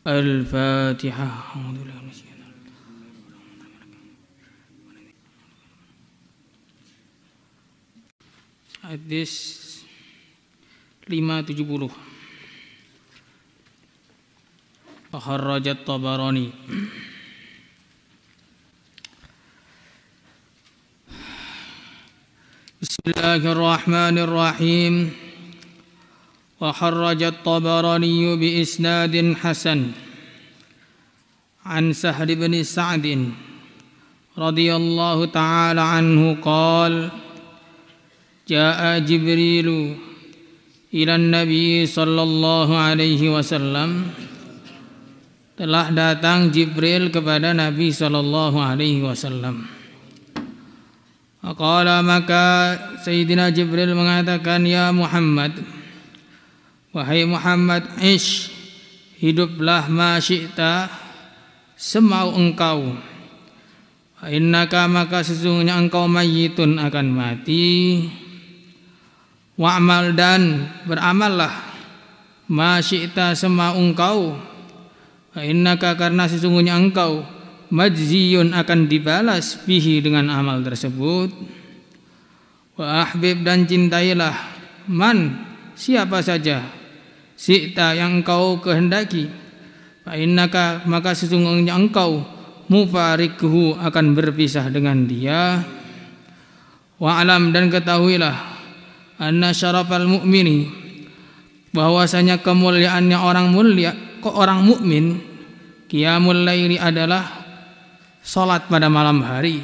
Al-Fatihah. Hadis 570. Kharrajat Tabarani. Bismillahirrahmanirrahim. Kharrajat Tabarani bi isnadin hasan an Sahl bin Sa'd radhiyallahu ta'ala anhu qala jaa Jibrilu ila Nabi sallallahu alaihi wasallam. Telah datang Jibril kepada Nabi sallallahu alaihi wasallam. Qala, maka Sayyidina Jibril mengatakan, ya Muhammad, wahai Muhammad, ish, hiduplah ma syi'ta, semau engkau. Innaka, maka sesungguhnya engkau mayyitun, akan mati. Wa'mal, dan beramallah, ma syi'ta, semau engkau. Innaka, karena sesungguhnya engkau majziyun, akan dibalas bihi, dengan amal tersebut. Wa ahbib, dan cintailah, man, siapa saja, syi'ta, yang engkau kehendaki. Fa innaka, maka sesungguhnya engkau mufarikuhu, akan berpisah dengan dia. Wa alam, dan ketahuilah, anna syarafal mu'mini, bahwasanya kemuliaannya orang mulia, orang mukmin, qiyamul laili, adalah salat pada malam hari.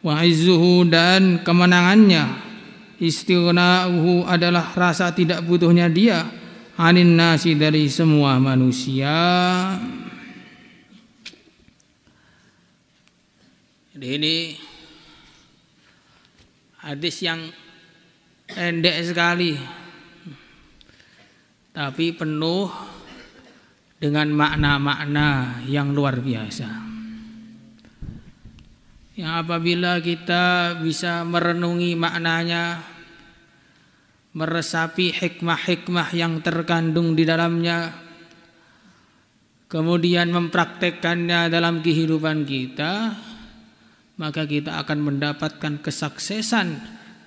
Wa izzuhu, dan kemenangannya, istighna'uhu, adalah rasa tidak butuhnya dia, anin nasi, dari semua manusia. Jadi ini hadis yang pendek sekali, tapi penuh dengan makna-makna yang luar biasa. Yang apabila kita bisa merenungi maknanya, meresapi hikmah-hikmah yang terkandung di dalamnya, kemudian mempraktekkannya dalam kehidupan kita, maka kita akan mendapatkan kesuksesan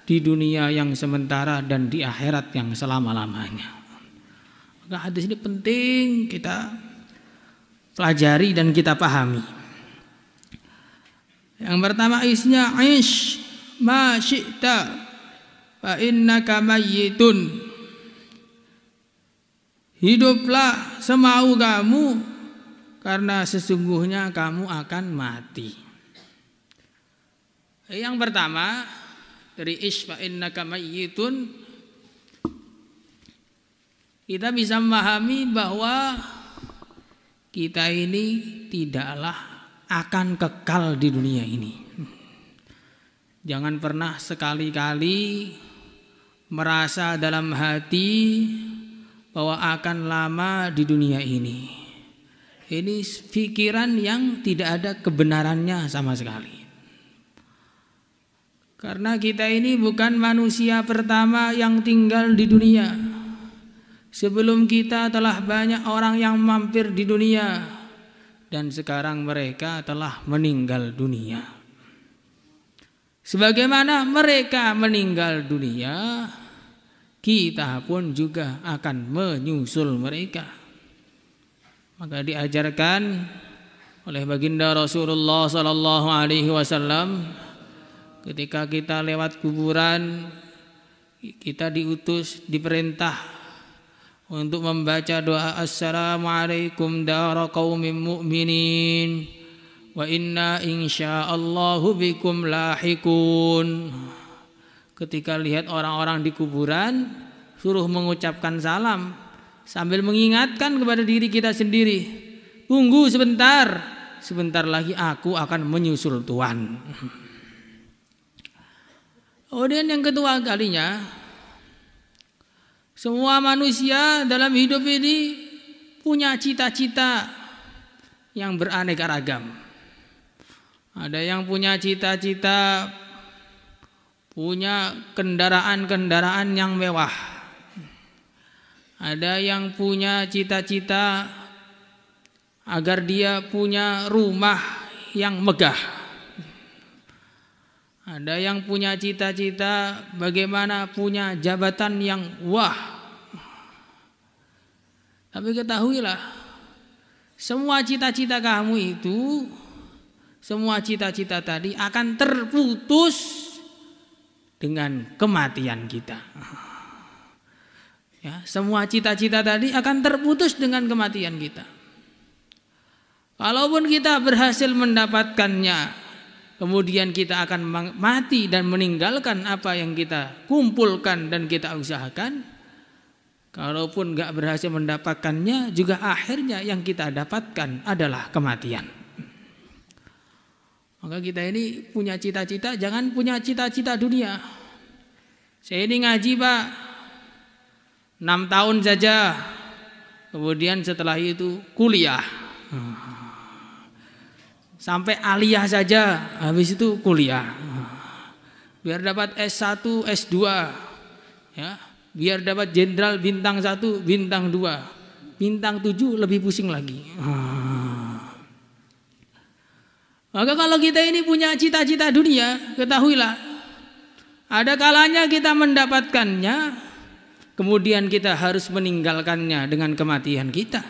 di dunia yang sementara dan di akhirat yang selama-lamanya. Maka hadis ini penting kita pelajari dan kita pahami. Yang pertama isinya, ish ma syi'ta fa innaka mayyitun. Hiduplah semau kamu, karena sesungguhnya kamu akan mati. Yang pertama dari ish fa innaka mayyitun, kita bisa memahami bahwa kita ini tidaklah akan kekal di dunia ini. Jangan pernah sekali-kali merasa dalam hati bahwa akan lama di dunia ini. Ini pikiran yang tidak ada kebenarannya sama sekali. Karena kita ini bukan manusia pertama yang tinggal di dunia. Sebelum kita telah banyak orang yang mampir di dunia, dan sekarang mereka telah meninggal dunia. Sebagaimana mereka meninggal dunia, kita pun juga akan menyusul mereka. Maka diajarkan oleh baginda Rasulullah sallallahu alaihi wasallam, ketika kita lewat kuburan, kita diutus, diperintah untuk membaca doa assalamualaikum dara qaumin mu'minin wa inna insyaallahu bikum lahikun. Ketika lihat orang-orang di kuburan, suruh mengucapkan salam sambil mengingatkan kepada diri kita sendiri, tunggu sebentar, sebentar lagi aku akan menyusul Tuhan. Kemudian yang kedua kalinya, semua manusia dalam hidup ini punya cita-cita yang beraneka ragam. Ada yang punya cita-cita punya kendaraan-kendaraan yang mewah. Ada yang punya cita-cita agar dia punya rumah yang megah. Ada yang punya cita-cita bagaimana punya jabatan yang wah. Tapi ketahuilah, semua cita-cita kamu itu, semua cita-cita tadi akan terputus dengan kematian kita. Ya, semua cita-cita tadi akan terputus dengan kematian kita. Kalaupun kita berhasil mendapatkannya, kemudian kita akan mati dan meninggalkan apa yang kita kumpulkan dan kita usahakan. Kalaupun gak berhasil mendapatkannya, juga akhirnya yang kita dapatkan adalah kematian. Maka kita ini punya cita-cita, jangan punya cita-cita dunia. Saya ini ngaji Pak 6 tahun saja, kemudian setelah itu kuliah. Sampai aliyah saja, habis itu kuliah. Biar dapat S1, S2, ya, biar dapat jenderal bintang 1, bintang 2, bintang 7 lebih pusing lagi. Maka kalau kita ini punya cita-cita dunia, ketahuilah, ada kalanya kita mendapatkannya, kemudian kita harus meninggalkannya dengan kematian kita.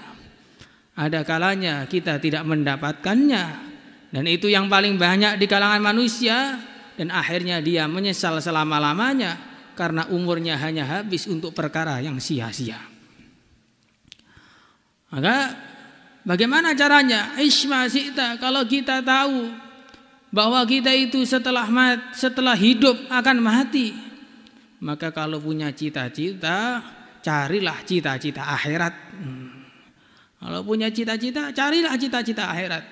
Ada kalanya kita tidak mendapatkannya, dan itu yang paling banyak di kalangan manusia, dan akhirnya dia menyesal selama-lamanya karena umurnya hanya habis untuk perkara yang sia-sia. Maka bagaimana caranya? Isma syi'ta, kalau kita tahu bahwa kita itu setelah hidup akan mati, maka kalau punya cita-cita, carilah cita-cita akhirat. Kalau punya cita-cita, carilah cita-cita akhirat.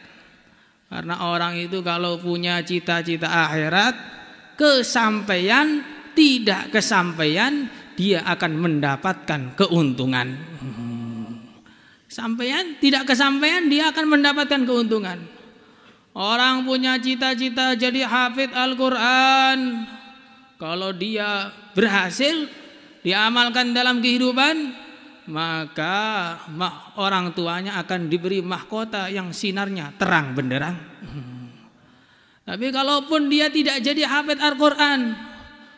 Karena orang itu kalau punya cita-cita akhirat, kesampaian, tidak kesampaian, dia akan mendapatkan keuntungan. Sampaian, tidak kesampaian, dia akan mendapatkan keuntungan. Orang punya cita-cita jadi hafidz Al-Quran, kalau dia berhasil diamalkan dalam kehidupan, maka orang tuanya akan diberi mahkota yang sinarnya terang benderang. Tapi kalaupun dia tidak jadi hafidz Al-Quran,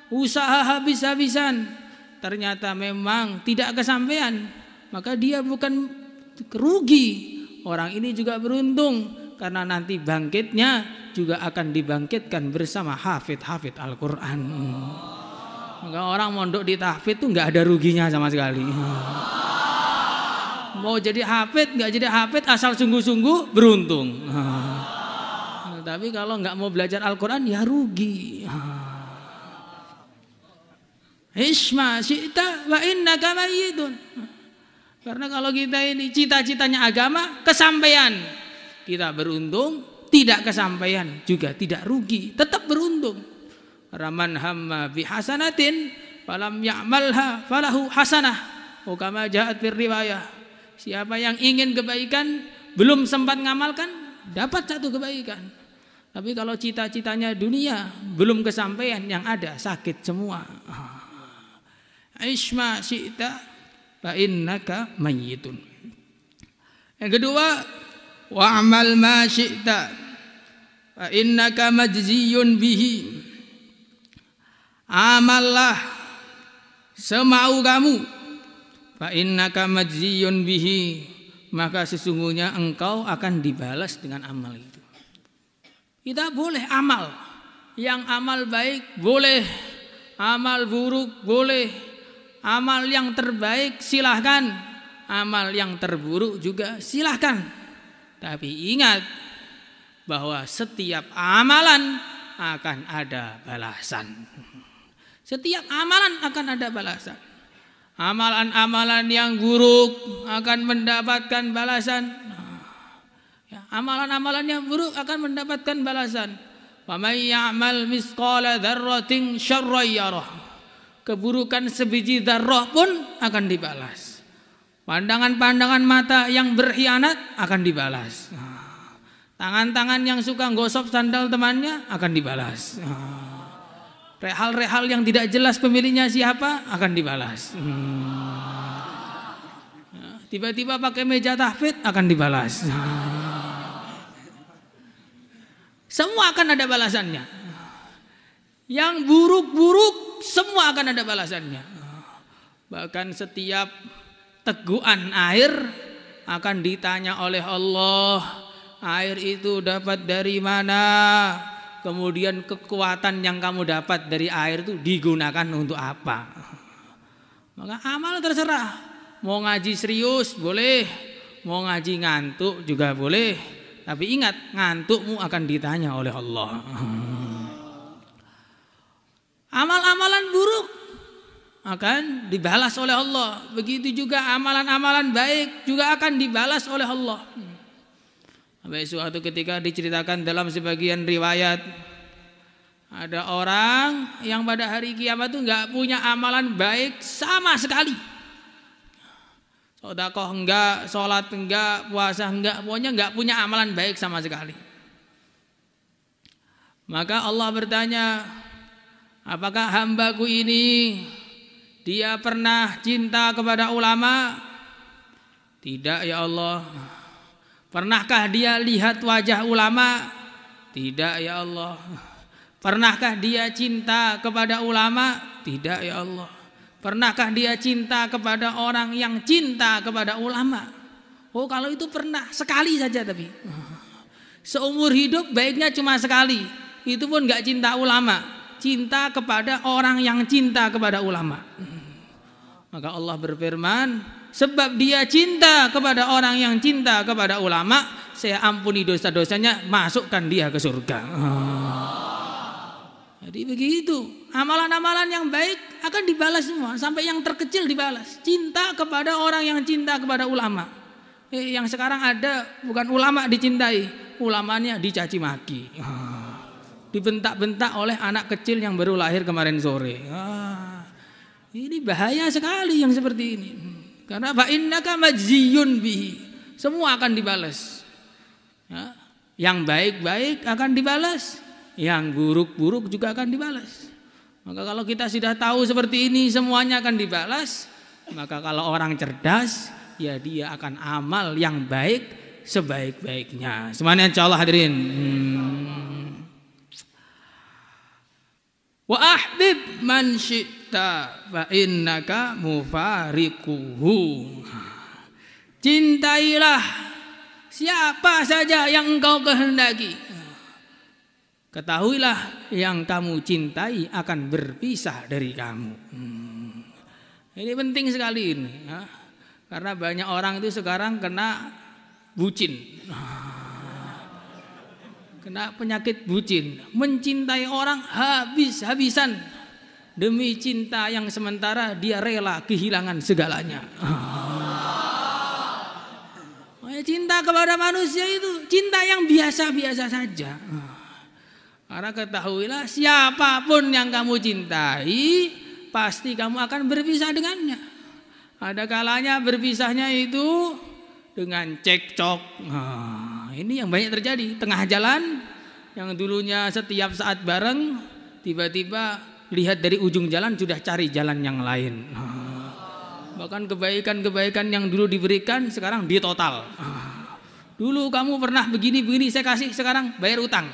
usaha habis-habisan, ternyata memang tidak kesampaian, maka dia bukan rugi. Orang ini juga beruntung, karena nanti bangkitnya juga akan dibangkitkan bersama hafidz Al-Quran. Maka orang mondok di tahfidz itu nggak ada ruginya sama sekali. Mau jadi hafidz, nggak jadi hafidz, asal sungguh-sungguh beruntung. Tapi kalau nggak mau belajar Al-Quran ya rugi. Isma syi'ta wa innaka mayyitun. Karena kalau kita ini cita-citanya agama, kesampaian, kita beruntung. Tidak kesampaian juga tidak rugi, tetap beruntung. Raman hamma bihasanatin falam ya'malha falahu hasanah. Kama ja'at fir riwayah. Siapa yang ingin kebaikan belum sempat ngamalkan, dapat satu kebaikan. Tapi kalau cita-citanya dunia belum kesampaian, yang ada sakit semua. Isma syi'ta fa innaka mayyitun. Yang kedua, wa'mal ma syi'ta fa innaka majziyun bihi. Amallah semau kamu, fa innaka majziyun bihi, maka sesungguhnya engkau akan dibalas dengan amal itu. Kita boleh amal, yang amal baik boleh, amal buruk boleh, amal yang terbaik silahkan, amal yang terburuk juga silahkan. Tapi ingat bahwa setiap amalan akan ada balasan. Setiap amalan akan ada balasan. Amalan-amalan yang buruk akan mendapatkan balasan. Amalan-amalan yang buruk akan mendapatkan balasan. Faman ya'mal misqala dzarratin syarran yarah. Keburukan sebiji dzarrah pun akan dibalas. Pandangan-pandangan mata yang berkhianat akan dibalas. Tangan-tangan yang suka gosok sandal temannya akan dibalas. Rehal-rehal yang tidak jelas pemiliknya siapa akan dibalas. tiba-tiba pakai meja tahfidz akan dibalas. Semua akan ada balasannya. Yang buruk-buruk semua akan ada balasannya. Bahkan setiap tegukan air akan ditanya oleh Allah, air itu dapat dari mana? Kemudian kekuatan yang kamu dapat dari air itu digunakan untuk apa? Maka amal terserah. Mau ngaji serius boleh, mau ngaji ngantuk juga boleh. Tapi ingat, ngantukmu akan ditanya oleh Allah. Amal-amalan buruk akan dibalas oleh Allah. Begitu juga amalan-amalan baik juga akan dibalas oleh Allah. Sampai suatu ketika diceritakan dalam sebagian riwayat, ada orang yang pada hari kiamat itu nggak punya amalan baik sama sekali. Sedekah enggak, sholat enggak, puasa enggak, pokoknya enggak punya amalan baik sama sekali. Maka Allah bertanya, apakah hambaku ini dia pernah cinta kepada ulama? Tidak ya Allah. Pernahkah dia lihat wajah ulama? Tidak ya Allah. Pernahkah dia cinta kepada ulama? Tidak ya Allah. Pernahkah dia cinta kepada orang yang cinta kepada ulama? Oh, kalau itu pernah, sekali saja tapi. Seumur hidup baiknya cuma sekali. Itu pun gak cinta ulama, cinta kepada orang yang cinta kepada ulama. Maka Allah berfirman, sebab dia cinta kepada orang yang cinta kepada ulama, saya ampuni dosa-dosanya, masukkan dia ke surga. Jadi begitu, amalan-amalan yang baik akan dibalas semua, sampai yang terkecil dibalas. Cinta kepada orang yang cinta kepada ulama. Yang sekarang ada bukan ulama dicintai, ulamanya dicaci maki, dibentak-bentak oleh anak kecil yang baru lahir kemarin sore. Ini bahaya sekali yang seperti ini. Karena fa innaka majziyun bihi, semua akan dibalas. Yang baik-baik akan dibalas, yang buruk-buruk juga akan dibalas. Maka kalau kita sudah tahu seperti ini semuanya akan dibalas, maka kalau orang cerdas ya dia akan amal yang baik sebaik-baiknya. Semuanya insyaallah hadirin. Wa ahbib man syi'ta fa innaka mufariquhu. Cintailah siapa saja yang engkau kehendaki. Ketahuilah yang kamu cintai akan berpisah dari kamu. Ini penting sekali ini, ya. Karena banyak orang itu sekarang kena bucin, kena penyakit bucin, mencintai orang habis-habisan demi cinta yang sementara dia rela kehilangan segalanya. Cinta kepada manusia itu cinta yang biasa-biasa saja. Karena ketahuilah siapapun yang kamu cintai pasti kamu akan berpisah dengannya. Ada kalanya berpisahnya itu dengan cekcok. Ini yang banyak terjadi. Tengah jalan yang dulunya setiap saat bareng, tiba-tiba lihat dari ujung jalan sudah cari jalan yang lain. Bahkan kebaikan-kebaikan yang dulu diberikan sekarang ditotal. Dulu kamu pernah begini-begini saya kasih, sekarang bayar utang.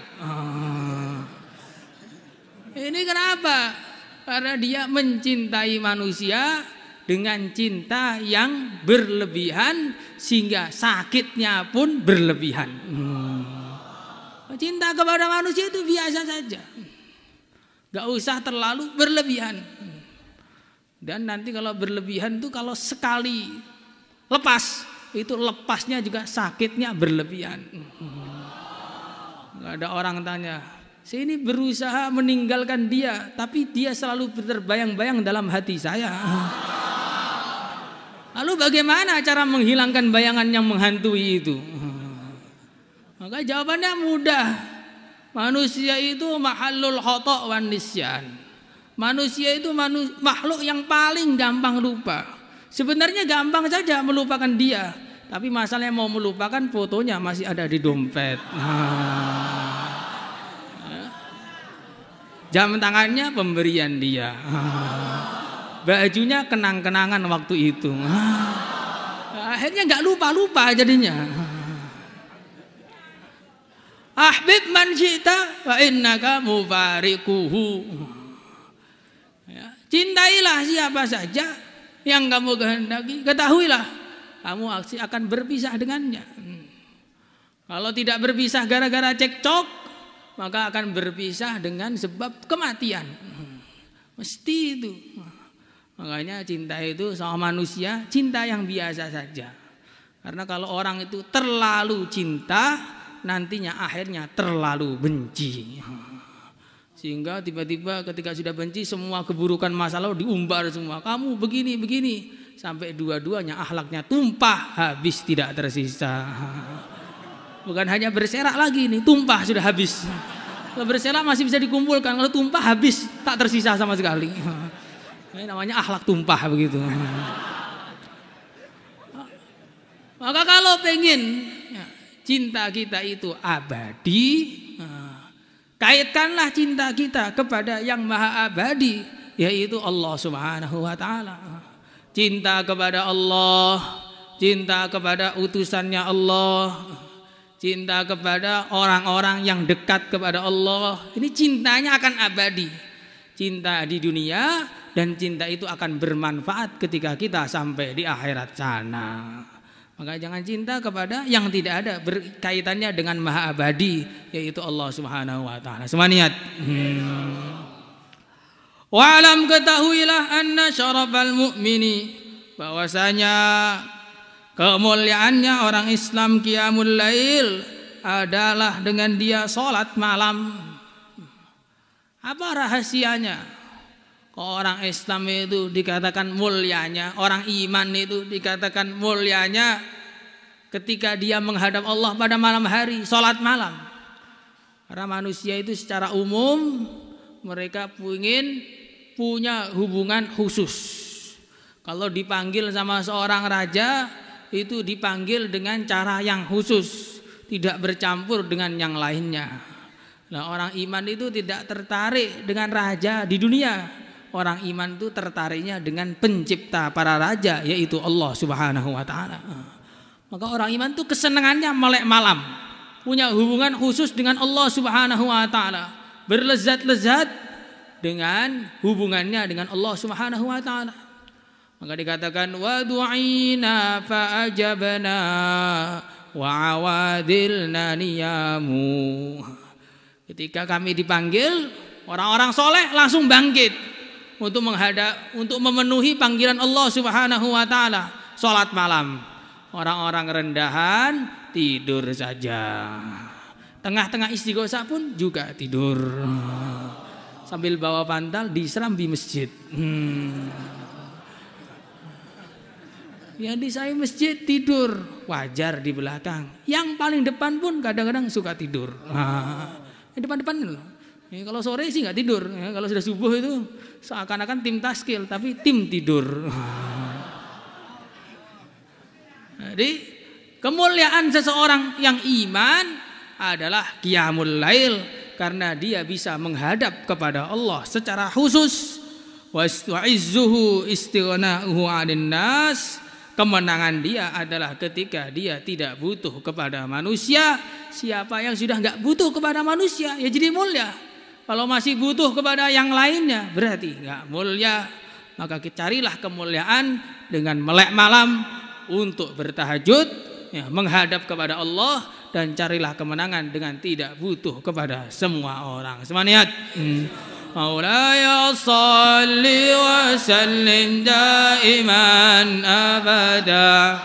Ini kenapa? Karena dia mencintai manusia dengan cinta yang berlebihan sehingga sakitnya pun berlebihan. Cinta kepada manusia itu biasa saja, gak usah terlalu berlebihan. Dan nanti kalau berlebihan itu kalau sekali lepas, itu lepasnya juga sakitnya berlebihan. Gak ada orang tanya, saya ini berusaha meninggalkan dia, tapi dia selalu terbayang-bayang dalam hati saya. Lalu bagaimana cara menghilangkan bayangan yang menghantui itu? Maka jawabannya mudah. Manusia itu mahallul khata' wan nisyan. Manusia itu makhluk yang paling gampang lupa. Sebenarnya gampang saja melupakan dia, tapi masalahnya mau melupakan fotonya masih ada di dompet. Jam tangannya pemberian dia, bajunya kenang-kenangan waktu itu. Akhirnya nggak lupa jadinya. Ahbib man syi'ta wa innaka mufariquhu. Ya, cintailah siapa saja yang kamu kehendaki, ketahuilah kamu akan berpisah dengannya. Kalau tidak berpisah gara-gara cekcok, maka akan berpisah dengan sebab kematian. Mesti itu. Makanya cinta itu sama manusia, cinta yang biasa saja. Karena kalau orang itu terlalu cinta, nantinya akhirnya terlalu benci. Sehingga tiba-tiba ketika sudah benci, semua keburukan masa lalu diumbar semua. Kamu begini, sampai dua-duanya akhlaknya tumpah, habis tidak tersisa. Bukan hanya berserak lagi nih, tumpah sudah habis. Kalau berserak masih bisa dikumpulkan, kalau tumpah habis, tak tersisa sama sekali. Ini namanya akhlak tumpah begitu. Maka kalau pengen cinta kita itu abadi, kaitkanlah cinta kita kepada yang maha abadi, yaitu Allah Subhanahu wa ta'ala. Cinta kepada Allah, cinta kepada utusannya Allah, cinta kepada orang-orang yang dekat kepada Allah. Ini cintanya akan abadi. Cinta di dunia, dan cinta itu akan bermanfaat ketika kita sampai di akhirat sana. Maka jangan cinta kepada yang tidak ada berkaitannya dengan maha abadi, yaitu Allah Subhanahu wa ta'ala. Semua niat. Wa'alam, ketahuilah anna syarafal mu'mini, bahwasanya kemuliaannya orang Islam qiyamul lail adalah dengan dia salat malam. Apa rahasianya? Orang Islam itu dikatakan mulianya, orang iman itu dikatakan mulianya ketika dia menghadap Allah pada malam hari, salat malam. Karena manusia itu secara umum mereka ingin punya hubungan khusus. Kalau dipanggil sama seorang raja, itu dipanggil dengan cara yang khusus, tidak bercampur dengan yang lainnya. Nah, orang iman itu tidak tertarik dengan raja di dunia. Orang iman itu tertariknya dengan pencipta para raja, yaitu Allah Subhanahu wa ta'ala. Maka orang iman itu kesenangannya melek malam, punya hubungan khusus dengan Allah Subhanahu wa ta'ala, berlezat-lezat dengan hubungannya dengan Allah Subhanahu wa ta'ala. Maka dikatakan wa du'ina fa ajabna wa awadilna niyamu. Ketika kami dipanggil, orang-orang soleh langsung bangkit untuk memenuhi panggilan Allah Subhanahu wa ta'ala. Salat malam. Orang-orang rendahan tidur saja. Tengah-tengah istighosah pun juga tidur. Sambil bawa bantal di serambi masjid. Yang di saya masjid tidur, wajar di belakang. Yang paling depan pun kadang-kadang suka tidur. Yang depan-depan loh. Ya, kalau sore sih nggak tidur. Ya, kalau sudah subuh itu seakan-akan tim taskil, tapi tim tidur. Jadi kemuliaan seseorang yang iman adalah qiyamul lail, karena dia bisa menghadap kepada Allah secara khusus. Wastu'izzuhu istighna'uhu 'anil nas. Kemenangan dia adalah ketika dia tidak butuh kepada manusia. Siapa yang sudah nggak butuh kepada manusia, ya jadi mulia. Kalau masih butuh kepada yang lainnya, berarti nggak mulia. Maka carilah kemuliaan dengan melek malam untuk bertahajud, ya, menghadap kepada Allah, dan carilah kemenangan dengan tidak butuh kepada semua orang. Semua niat. Maulaya salli wa sallim daiman abada